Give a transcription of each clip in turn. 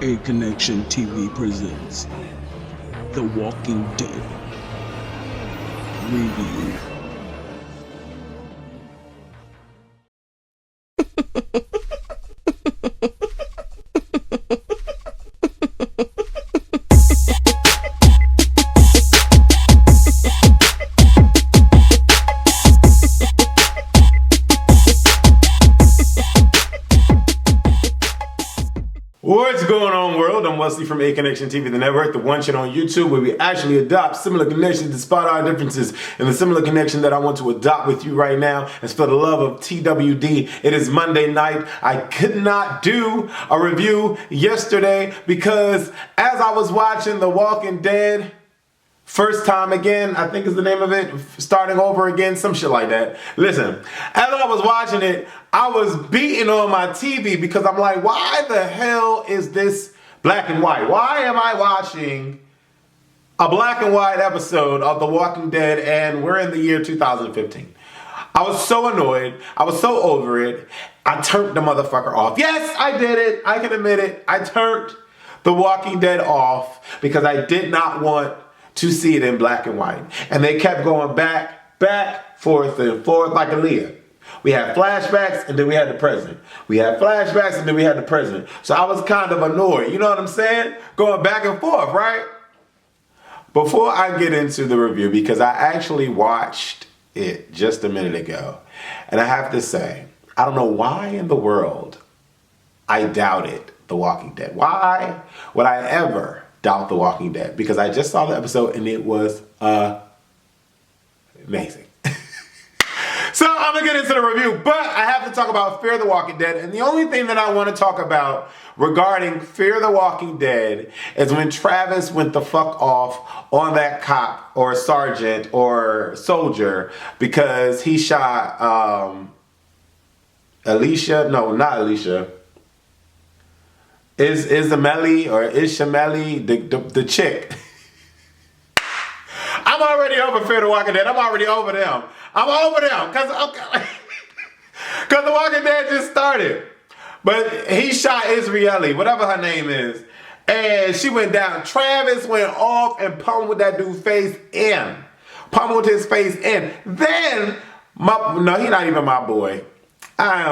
A Connection TV presents The Walking Dead Review. What's going on, world? I'm Wesley from A Connection TV, the network, the one channel on YouTube where we actually adopt similar connections despite our differences. And the similar connection that I want to adopt with you right now is for the love of TWD. It is Monday night. I could not do a review yesterday because as I was watching The Walking Dead, First Time Again, I think is the name of it, starting over again, some shit like that. Listen, as I was watching it, I was beating on my TV because I'm like, why the hell is this black and white? Why am I watching a black and white episode of The Walking Dead and we're in the year 2015? I was so annoyed. I was so over it. I turned the motherfucker off. Yes, I did it. I can admit it. I turned The Walking Dead off because I did not want to see it in black and white. And they kept going back, forth, and forth like Aaliyah. We had flashbacks and then we had the present. We had flashbacks and then we had the present. So I was kind of annoyed. You know what I'm saying? Going back and forth, right? Before I get into the review, because I actually watched it just a minute ago, and I have to say, I don't know why in the world I doubted The Walking Dead. Why would I ever doubt The Walking Dead? Because I just saw the episode and it was amazing. So I'm gonna get into the review, but I have to talk about Fear the Walking Dead, and the only thing that I want to talk about regarding Fear the Walking Dead is when Travis went the fuck off on that cop or sergeant or soldier because he shot Alicia, no, not Alicia. Is Isabelli or Ishameli the chick? I'm already over Fear the Walking Dead. I'm already over them. I'm over them because The Walking Dead just started. But he shot Israeli, whatever her name is, and she went down. Travis went off and pummeled that dude's face in. Pummeled his face in. Then, no, he's not even my boy. I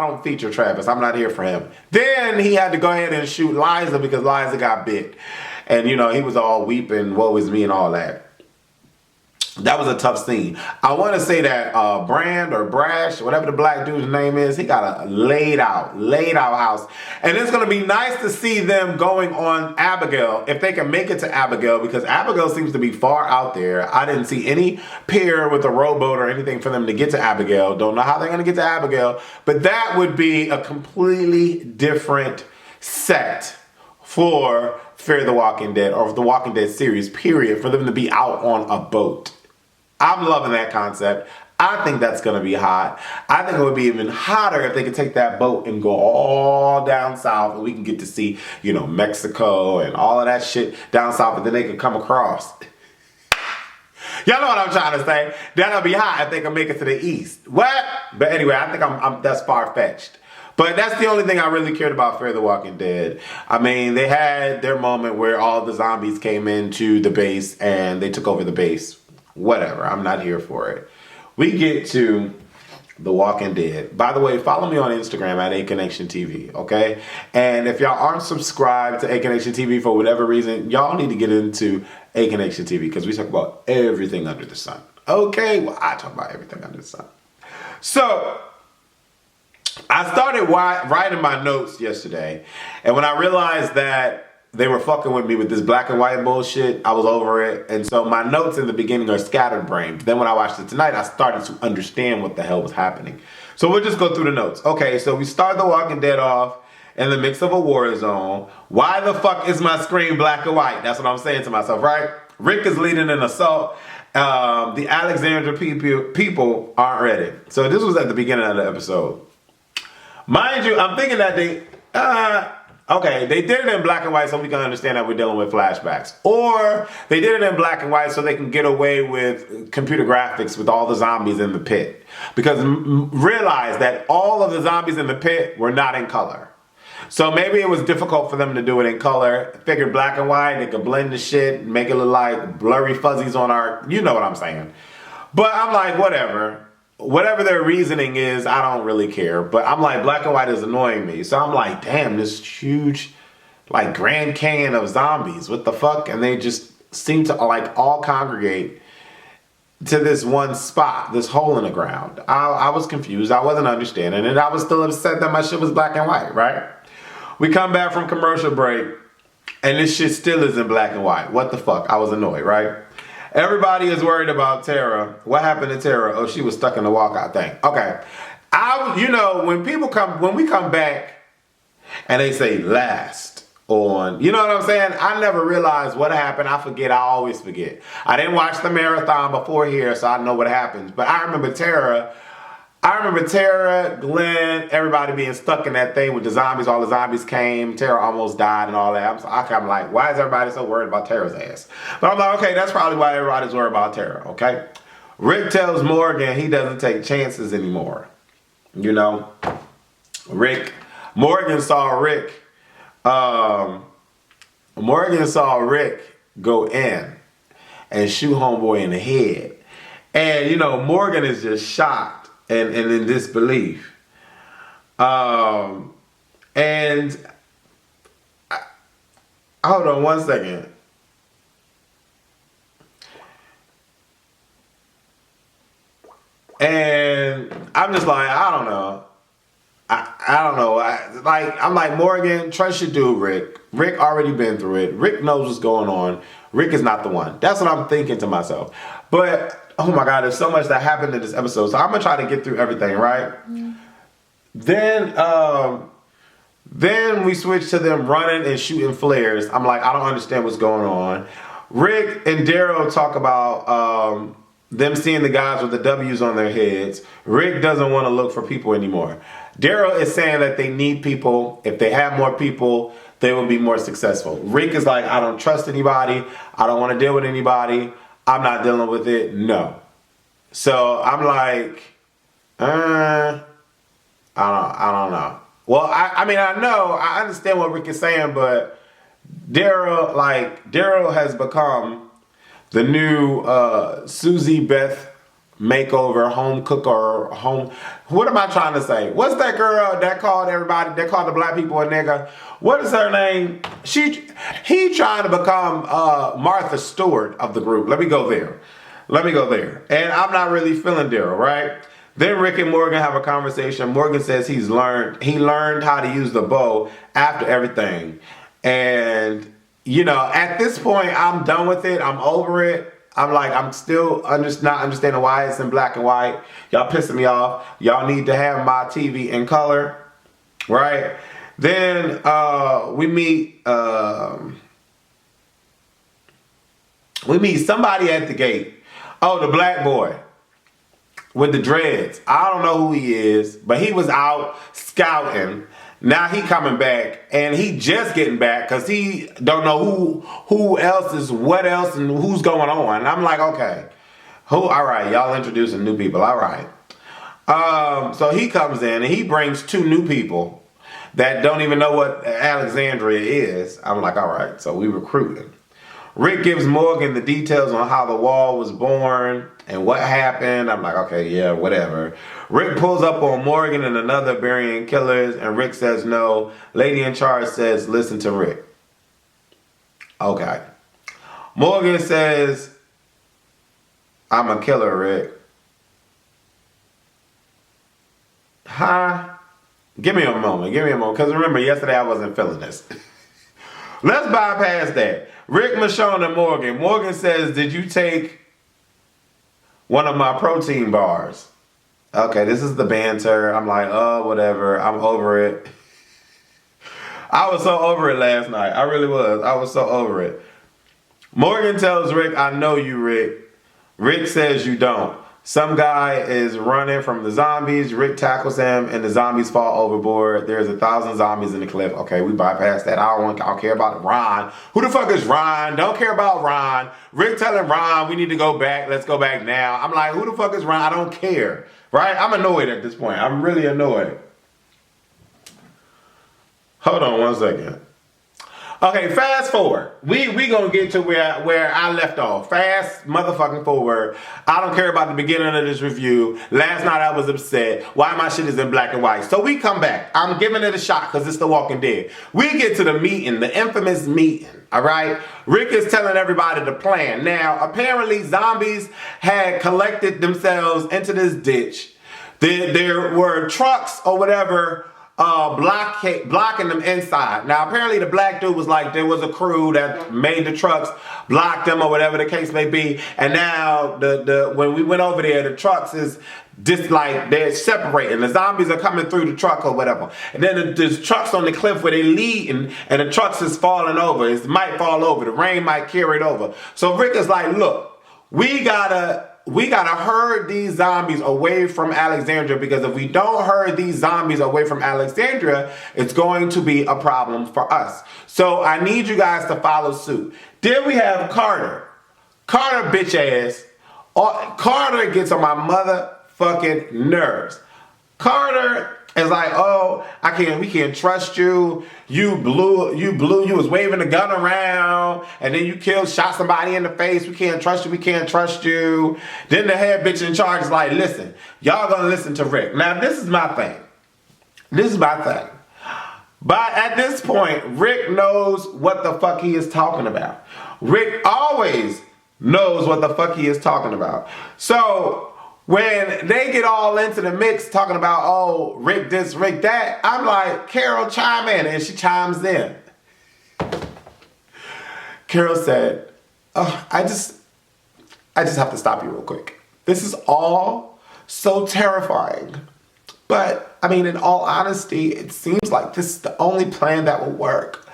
don't feature Travis. I'm not here for him. Then he had to go ahead and shoot Liza because Liza got bit. And, you know, he was all weeping, woe is me and all that. That was a tough scene. I want to say that Brand or Brash, whatever the black dude's name is, he got a laid out house. And it's going to be nice to see them going on Abigail, if they can make it to Abigail, because Abigail seems to be far out there. I didn't see any pier with a rowboat or anything for them to get to Abigail. Don't know how they're going to get to Abigail, but that would be a completely different set for Fear the Walking Dead or the Walking Dead series, period, for them to be out on a boat. I'm loving that concept. I think that's going to be hot. I think it would be even hotter if they could take that boat and go all down south and we can get to see, you know, Mexico and all of that shit down south, and then they could come across. Y'all know what I'm trying to say. That'll be hot if they can make it to the east. What? But anyway, I think that's far-fetched. But that's the only thing I really cared about Fear the Walking Dead. I mean, they had their moment where all the zombies came into the base and they took over the base. Whatever, I'm not here for it. We get to The Walking Dead. By the way, follow me on Instagram at A Connection TV, okay? And if y'all aren't subscribed to A Connection TV for whatever reason, y'all need to get into A Connection TV because we talk about everything under the sun. Okay, well, I talk about everything under the sun. So, I started writing my notes yesterday, and when I realized that they were fucking with me with this black and white bullshit, I was over it. And so my notes in the beginning are scatterbrained. Then when I watched it tonight, I started to understand what the hell was happening. So we'll just go through the notes. Okay, so we start The Walking Dead off in the mix of a war zone. Why the fuck is my screen black and white? That's what I'm saying to myself, right? Rick is leading an assault. The Alexandria people aren't ready. So this was at the beginning of the episode. Mind you, I'm thinking that okay, they did it in black and white so we can understand that we're dealing with flashbacks. Or they did it in black and white so they can get away with computer graphics with all the zombies in the pit. Because realize that all of the zombies in the pit were not in color. So maybe it was difficult for them to do it in color. Figured black and white, they could blend the shit, make it look like blurry fuzzies on our, you know what I'm saying. But I'm like, whatever. Whatever their reasoning is, I don't really care. But I'm like, black and white is annoying me. So I'm like, damn, this huge, like, Grand Canyon of zombies. What the fuck? And they just seem to, like, all congregate to this one spot, this hole in the ground. I was confused. I wasn't understanding. And I was still upset that my shit was black and white, right? We come back from commercial break, and this shit still is in black and white. What the fuck? I was annoyed, right? Everybody is worried about Tara. What happened to Tara? Oh, she was stuck in the walkout thing. Okay. You know, when we come back and they say last on, you know what I'm saying? I never realized what happened. I forget. I always forget. I didn't watch the marathon before here, so I know what happens. But I remember Tara, Glenn, everybody being stuck in that thing with the zombies. All the zombies came. Tara almost died and all that. I'm like, why is everybody so worried about Tara's ass? But I'm like, okay, that's probably why everybody's worried about Tara, okay? Rick tells Morgan he doesn't take chances anymore. You know? Morgan saw Rick go in and shoot homeboy in the head. And, you know, Morgan is just shocked. And in disbelief. Hold on one second. And I'm just like, I don't know. I don't know. I'm like, Morgan, trust your dude, Rick. Rick already been through it. Rick knows what's going on. Rick is not the one. That's what I'm thinking to myself. But oh my God, there's so much that happened in this episode. So I'm gonna try to get through everything, right? Mm. Then we switch to them running and shooting flares. I'm like, I don't understand what's going on. Rick and Daryl talk about them seeing the guys with the W's on their heads. Rick doesn't want to look for people anymore. Daryl is saying that they need people. If they have more people, they will be more successful. Rick is like, I don't trust anybody. I don't want to deal with anybody. I'm not dealing with it. No. So I'm like, I don't know. Well, I mean, I understand what Rick is saying, but Daryl has become the new Susie Beth makeover, home cooker, home. What am I trying to say? What's that girl that called everybody? That called the black people a nigga. What is her name? He trying to become Martha Stewart of the group. Let me go there. And I'm not really feeling Daryl, right? Then Rick and Morgan have a conversation. Morgan says he learned how to use the bow after everything. And, you know, at this point, I'm done with it. I'm over it. I'm like, I'm still not understanding why it's in black and white. Y'all pissing me off. Y'all need to have my TV in color, right? Then we meet somebody at the gate. Oh, the black boy with the dreads. I don't know who he is, but he was out scouting. Now he coming back, and he just getting back because he don't know who else is what else and who's going on. And I'm like, okay, all right, y'all introducing new people, all right. So he comes in and he brings 2 new people that don't even know what Alexandria is. I'm like, all right, so we recruiting. Rick gives Morgan the details on how the wall was born and what happened. I'm like, okay, yeah, whatever. Rick pulls up on Morgan and another burying killers, and Rick says no. Lady in charge says, listen to Rick. Okay. Morgan says, I'm a killer, Rick. Huh? Give me a moment. Because remember, yesterday I wasn't feeling this. Let's bypass that. Rick, Michonne, and Morgan. Morgan says, did you take one of my protein bars? Okay, this is the banter. I'm like, oh, whatever. I'm over it. I was so over it last night. I really was. I was so over it. Morgan tells Rick, I know you, Rick. Rick says you don't. Some guy is running from the zombies. Rick tackles him, and the zombies fall overboard. There's 1,000 zombies in the cliff. Okay, we bypass that. I don't care about Ron. Who the fuck is Ron? Don't care about Ron. Rick telling Ron, we need to go back. Let's go back now. I'm like, who the fuck is Ron? I don't care. Right? I'm annoyed at this point. I'm really annoyed. Hold on one second. Okay, fast forward. We gonna get to where I left off. Fast motherfucking forward. I don't care about the beginning of this review. Last night I was upset. Why my shit is in black and white. So we come back. I'm giving it a shot because it's The Walking Dead. We get to the meeting, the infamous meeting. All right? Rick is telling everybody the plan. Now, apparently zombies had collected themselves into this ditch. There were trucks or whatever blocking them inside. Now, apparently the black dude was like, there was a crew that made the trucks, blocked them or whatever the case may be. And now when we went over there, the trucks is just like they're separating. The zombies are coming through the truck or whatever. And then there's trucks on the cliff where they leading and the trucks is falling over. It might fall over. The rain might carry it over. So Rick is like, look, we gotta herd these zombies away from Alexandria, because if we don't herd these zombies away from Alexandria, it's going to be a problem for us. So I need you guys to follow suit. Then we have Carter. Carter, bitch ass. Carter gets on my motherfucking nerves. Carter is like, oh, we can't trust you. You was waving the gun around, and then you shot somebody in the face. We can't trust you. Then the head bitch in charge is like, listen, y'all gonna listen to Rick. Now, this is my thing. But at this point, Rick knows what the fuck he is talking about. Rick always knows what the fuck he is talking about. So when they get all into the mix talking about, oh, Rick this, Rick that, I'm like, Carol, chime in. And she chimes in. Carol said, oh, I just have to stop you real quick. This is all so terrifying. But, I mean, in all honesty, it seems like this is the only plan that will work.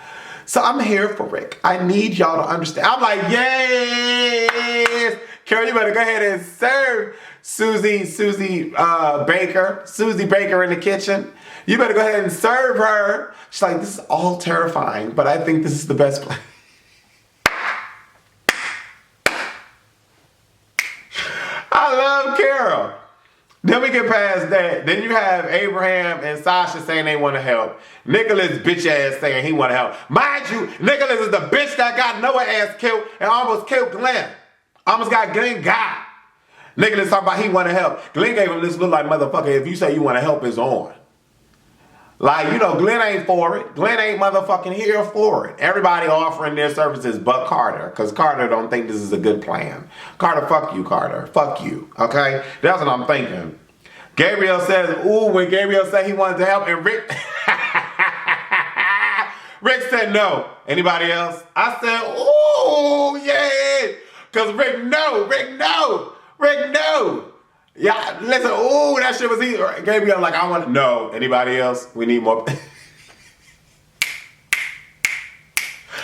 So I'm here for Rick. I need y'all to understand. I'm like, yes! Carol, you better go ahead and serve Susie Baker in the kitchen. You better go ahead and serve her. She's like, this is all terrifying, but I think this is the best plan. I love Carol. Then we get past that. Then you have Abraham and Sasha saying they want to help. Nicholas bitch ass saying he want to help. Mind you, Nicholas is the bitch that got Noah ass killed and almost killed Glenn. Almost got Glenn got. Nicholas talking about he want to help. Glenn gave him this look like, motherfucker, if you say you want to help, it's on. Like, you know, Glenn ain't for it. Glenn ain't motherfucking here for it. Everybody offering their services but Carter, because Carter don't think this is a good plan. Carter, fuck you, Carter. Fuck you, okay? That's what I'm thinking. Gabriel says, ooh, when Gabriel said he wanted to help, and Rick... Rick said no. Anybody else? I said, ooh, yeah. Because Rick no. Yeah, listen, ooh, that shit was easy. Gabriel like, I want to know. Anybody else? We need more.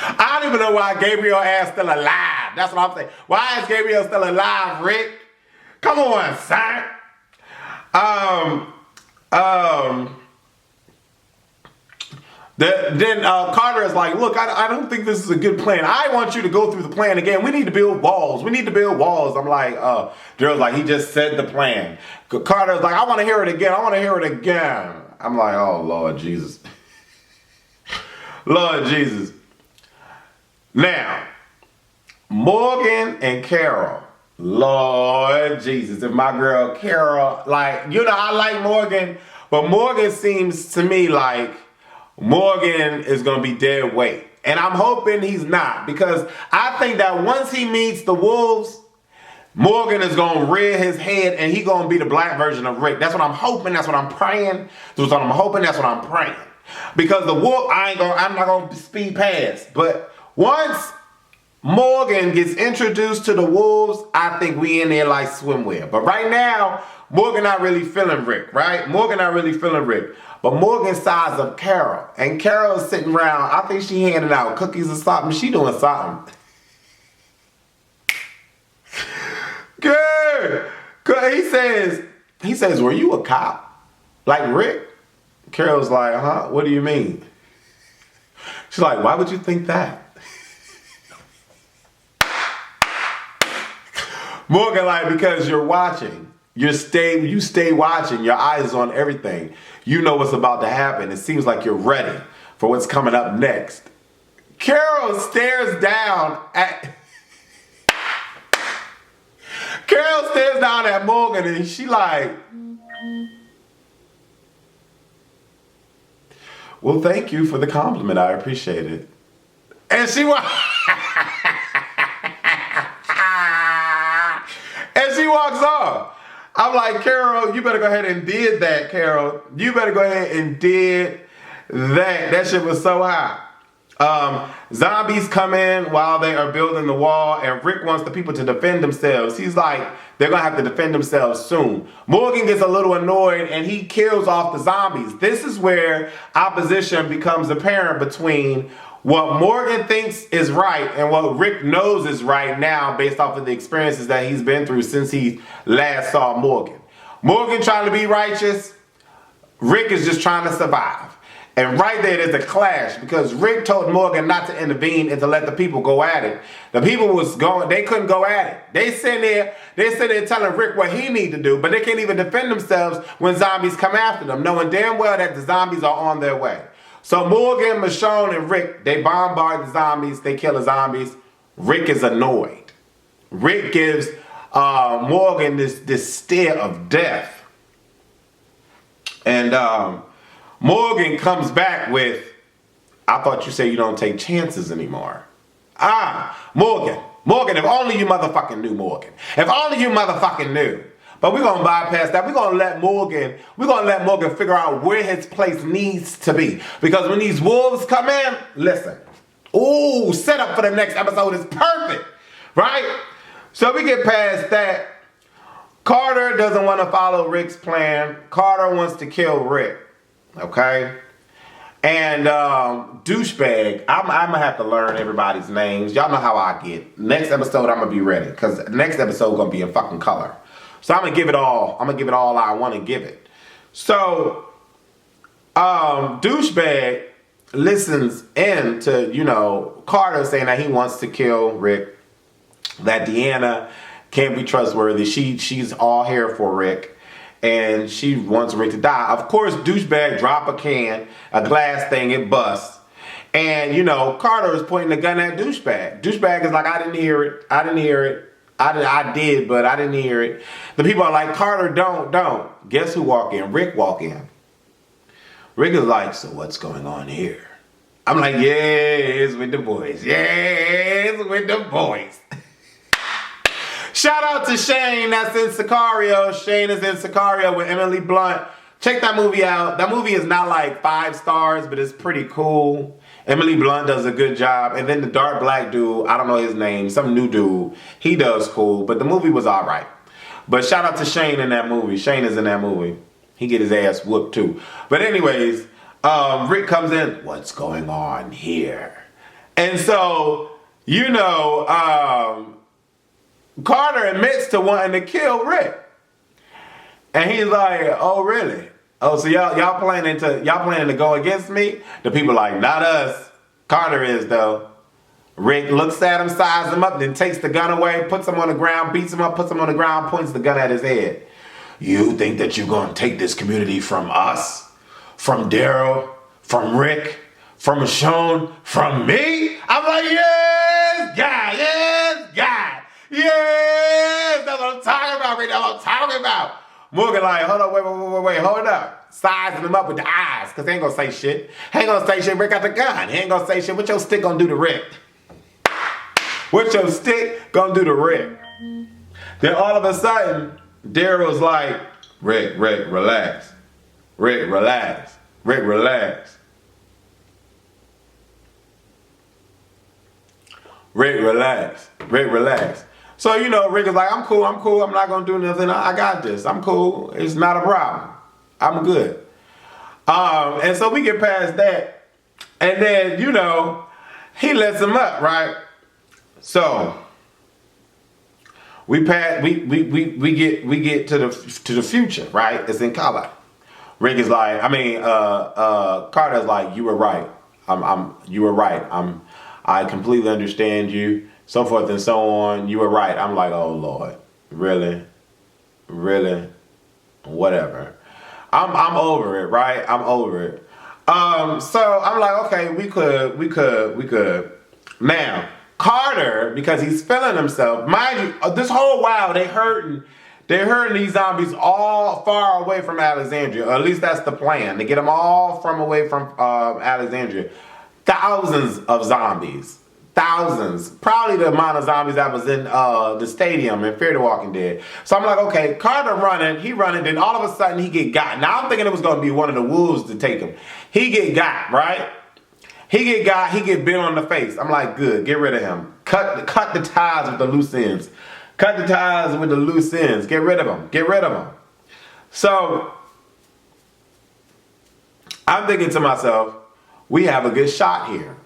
I don't even know why Gabriel ass still alive. That's what I'm saying. Why is Gabriel still alive, Rick? Come on, son. Then Carter is like, look, I don't think this is a good plan. I want you to go through the plan again. We need to build walls. I'm like, Daryl's like, he just said the plan. Carter's like, I want to hear it again. I'm like, oh, Lord Jesus. Lord Jesus. Now, Morgan and Carol. Lord Jesus. And my girl Carol, like, you know, I like Morgan, but Morgan seems to me like Morgan is going to be dead weight. And I'm hoping he's not, because I think that once he meets the wolves, Morgan is going to rear his head and he's going to be the black version of Rick. That's what I'm hoping. That's what I'm praying. That's what I'm hoping. That's what I'm praying. Because the wolf, I'm not going to speed past. But once Morgan gets introduced to the wolves, I think we in there like swimwear. But right now, Morgan not really feeling Rick, right? But Morgan sides up Carol. And Carol is sitting around. I think she handing out cookies or something. She doing something. Good. He says, were you a cop? Like Rick? Carol's like, huh? What do you mean? She's like, why would you think that? Morgan like, because you're watching. You stay watching. Your eyes on everything. You know what's about to happen. It seems like you're ready for what's coming up next. Carol stares down at Morgan and she like, well, thank you for the compliment. I appreciate it. And she walks off. I'm like, Carol, you better go ahead and did that, Carol. You better go ahead and did that. That shit was so high. Zombies come in while they are building the wall, and Rick wants the people to defend themselves. He's like, they're gonna have to defend themselves soon. Morgan gets a little annoyed and he kills off the zombies. This is where opposition becomes apparent between what Morgan thinks is right and what Rick knows is right now based off of the experiences that he's been through since he last saw Morgan. Morgan trying to be righteous, Rick is just trying to survive. And right there, there's a clash because Rick told Morgan not to intervene and to let the people go at it. The people was going, they couldn't go at it. They sit there telling Rick what he need to do, but they can't even defend themselves when zombies come after them, knowing damn well that the zombies are on their way. So Morgan, Michonne, and Rick, they bombard the zombies, they kill the zombies. Rick is annoyed. Rick gives Morgan this stare of death. And Morgan comes back with, I thought you said you don't take chances anymore. Morgan, if only you motherfucking knew, Morgan. If only you motherfucking knew. But we're gonna bypass that. We're gonna let Morgan figure out where his place needs to be. Because when these wolves come in, listen. Ooh, setup for the next episode is perfect. Right? So we get past that. Carter doesn't want to follow Rick's plan. Carter wants to kill Rick. Okay? And douchebag, I'm gonna have to learn everybody's names. Y'all know how I get. Next episode, I'm gonna be ready. Because next episode gonna be in fucking color. So I'm gonna give it all I want to give it. So, douchebag listens in to, Carter saying that he wants to kill Rick. That Deanna can't be trustworthy. She's all here for Rick. And she wants Rick to die. Of course, douchebag drop a glass thing, it busts. And, Carter is pointing the gun at douchebag. Douchebag is like, I didn't hear it. I did, but I didn't hear it. The people are like, Carter, don't. Guess who walk in? Rick walk in. Rick is like, so what's going on here? I'm like, yes, with the boys. Yes, with the boys. Shout out to Shane, that's in Sicario. Shane is in Sicario with Emily Blunt. Check that movie out. That movie is not like 5 stars, but it's pretty cool. Emily Blunt does a good job. And then the dark black dude, I don't know his name, some new dude, he does cool. But the movie was all right. But shout out to Shane in that movie. Shane is in that movie. He get his ass whooped too. But anyways, Rick comes in. What's going on here? And so, Carter admits to wanting to kill Rick. And he's like, oh really? Oh, so y'all planning to go against me? The people like, not us. Carter is though. Rick looks at him, sizes him up, then takes the gun away, puts him on the ground, beats him up, puts him on the ground, points the gun at his head. You think that you're gonna take this community from us? From Daryl? From Rick? From Michonne? From me? I'm like, yes, God, yes, God. Yes, that's what I'm talking about, Rick. That's what I'm talking about. Morgan like, hold on, wait, hold up. Sizing him up with the eyes, because he ain't gonna say shit. He ain't gonna say shit, Rick got the gun. He ain't gonna say shit. What your stick gonna do to Rick? What your stick gonna do to Rick? Then all of a sudden, Daryl's like, Rick, relax. Rick, relax. Rick, relax. Rick, relax. Rick, relax. So, Rick is like, I'm cool. I'm not going to do nothing. I got this. I'm cool. It's not a problem. I'm good. And so we get past that. And then, he lets him up, right? So, we get to the future, right? It's in color. Rick is like, Carter's like, you were right. You were right. I completely understand you. So forth and so on. You were right. I'm like, oh Lord, really, whatever. I'm over it, right? I'm over it. So I'm like, okay, we could. Now, Carter, because he's feeling himself, mind you, this whole while they're hurting these zombies all far away from Alexandria, or at least that's the plan, to get them all away from Alexandria. Thousands of zombies. Thousands. Probably the amount of zombies that was in the stadium in Fear the Walking Dead. So I'm like, okay, Carter running, then all of a sudden he get got. Now I'm thinking it was going to be one of the wolves to take him. He get got, right? He get got, he get bit on the face. I'm like, good, get rid of him. Cut the ties with the loose ends. Cut the ties with the loose ends. Get rid of him. Get rid of him. So I'm thinking to myself, we have a good shot here.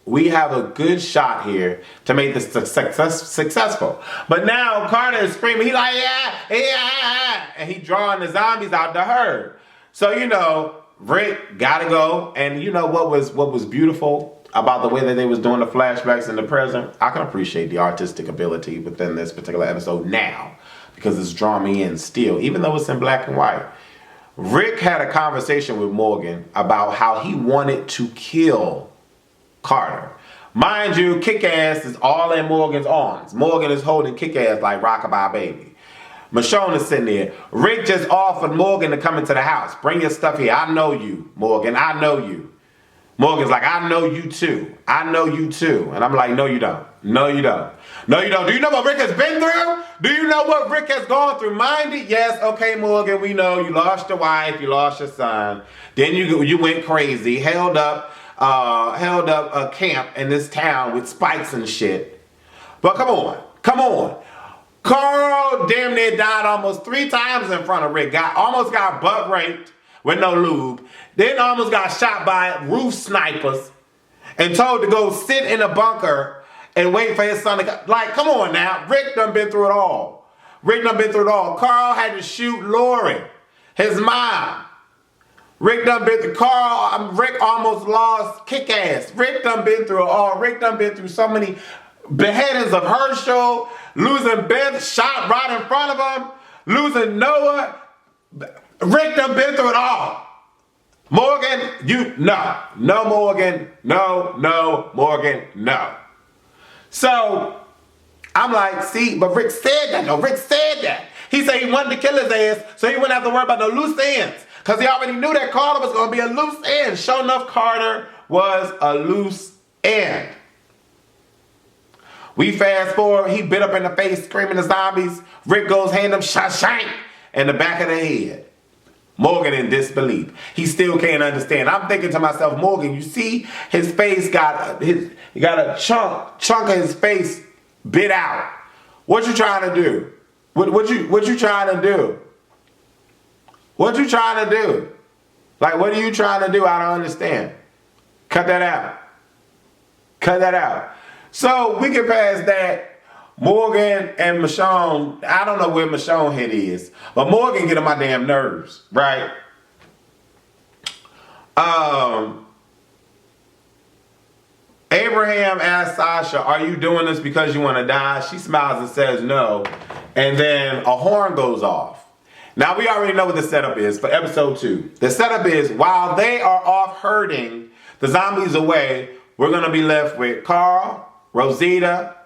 We have a good shot here to make this successful. But now Carter is screaming. He's like, yeah. And he drawing the zombies out the herd. So, you know, Rick gotta go. And you know what was beautiful about the way that they was doing the flashbacks in the present? I can appreciate the artistic ability within this particular episode now, because it's drawn me in still, even though it's in black and white. Rick had a conversation with Morgan about how he wanted to kill Carter. Mind you, Kick-Ass is all in Morgan's arms. Morgan is holding Kick-Ass like Rockabye Baby. Michonne is sitting there. Rick just offered Morgan to come into the house. Bring your stuff here. I know you, Morgan. I know you. Morgan's like, I know you too. I know you too. And I'm like, no, you don't. No, you don't. No, you don't. Do you know what Rick has been through? Do you know what Rick has gone through? Mind it, yes, okay, Morgan, we know you lost your wife, you lost your son. Then you went crazy, held up a camp in this town with spikes and shit. But come on. Carl damn near died almost 3 times in front of Rick. Almost got butt raped with no lube. Then almost got shot by roof snipers and told to go sit in a bunker and wait for his son to come. Like, come on now. Rick done been through it all. Carl had to shoot Lori, his mom. Rick almost lost Kick-Ass. Rick done been through it all. Rick done been through so many beheadings of Herschel, losing Beth, shot right in front of him, losing Noah. Rick done been through it all. Morgan, no, Morgan, no, Morgan, no. So, I'm like, see, but Rick said that. He said he wanted to kill his ass so he wouldn't have to worry about no loose ends. Because he already knew that Carter was going to be a loose end. Sure enough, Carter was a loose end. We fast forward, he bit up in the face, screaming the zombies. Rick goes, hand him shank in the back of the head. Morgan in disbelief. He still can't understand. I'm thinking to myself, Morgan, you see his face got a chunk of his face bit out. What you trying to do? What you trying to do? What you trying to do? Like, what are you trying to do? I don't understand. Cut that out. So we get past that. Morgan and Michonne, I don't know where Michonne head is, but Morgan get on my damn nerves, right? Abraham asks Sasha, are you doing this because you want to die? She smiles and says no. And then a horn goes off. Now we already know what the setup is for episode 2. The setup is while they are off herding the zombies away, we're going to be left with Carl, Rosita,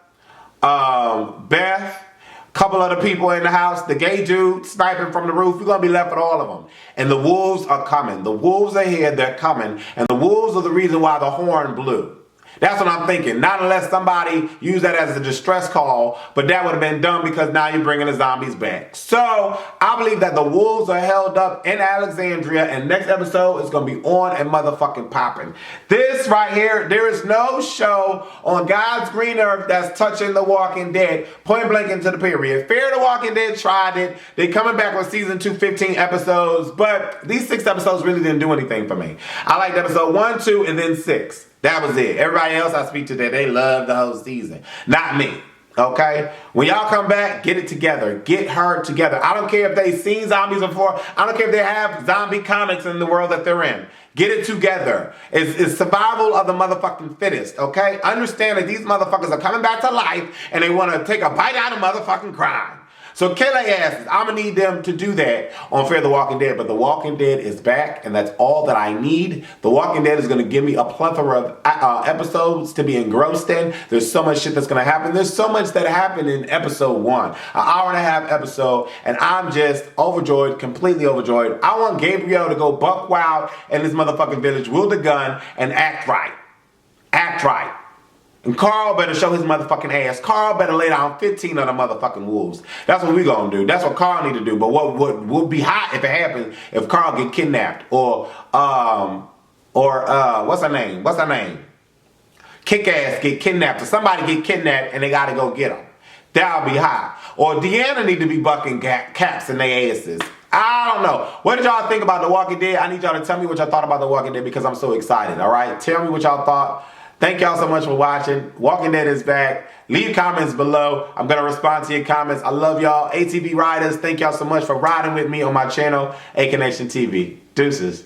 Beth, a couple other people in the house, the gay dude sniping from the roof. We're going to be left with all of them. And the wolves are coming. The wolves are here. They're coming. And the wolves are the reason why the horn blew. That's what I'm thinking. Not unless somebody used that as a distress call, but that would have been dumb because now you're bringing the zombies back. So I believe that the wolves are held up in Alexandria, and next episode is going to be on and motherfucking popping. This right here, there is no show on God's green earth that's touching The Walking Dead, point blank into the period. Fear the Walking Dead tried it. They're coming back with season 2, 15 episodes, but these 6 episodes really didn't do anything for me. I liked episode 1, 2, and then 6. That was it. Everybody else I speak to, they love the whole season. Not me. Okay? When y'all come back, get it together. Get her together. I don't care if they've seen zombies before. I don't care if they have zombie comics in the world that they're in. Get it together. It's survival of the motherfucking fittest. Okay? Understand that these motherfuckers are coming back to life and they want to take a bite out of motherfucking crime. So kill their asses. I'm going to need them to do that on Fear the Walking Dead. But The Walking Dead is back, and that's all that I need. The Walking Dead is going to give me a plethora of episodes to be engrossed in. There's so much shit that's going to happen. There's so much that happened in episode 1. An hour and a half episode, and I'm just overjoyed, completely overjoyed. I want Gabriel to go buck wild in this motherfucking village, wield a gun, and act right. Act right. And Carl better show his motherfucking ass. Carl better lay down 15 of the motherfucking wolves. That's what we gonna do. That's what Carl need to do. But what would be hot if it happens if Carl get kidnapped or what's her name? What's her name? Kick-Ass get kidnapped, or somebody get kidnapped and they gotta go get them. That'll be hot. Or Deanna need to be bucking caps in their asses. I don't know. What did y'all think about The Walking Dead? I need y'all to tell me what y'all thought about The Walking Dead because I'm so excited, all right? Tell me what y'all thought. Thank y'all so much for watching. Walking Dead is back. Leave comments below. I'm going to respond to your comments. I love y'all. ATV Riders, thank y'all so much for riding with me on my channel, A Connection TV. Deuces.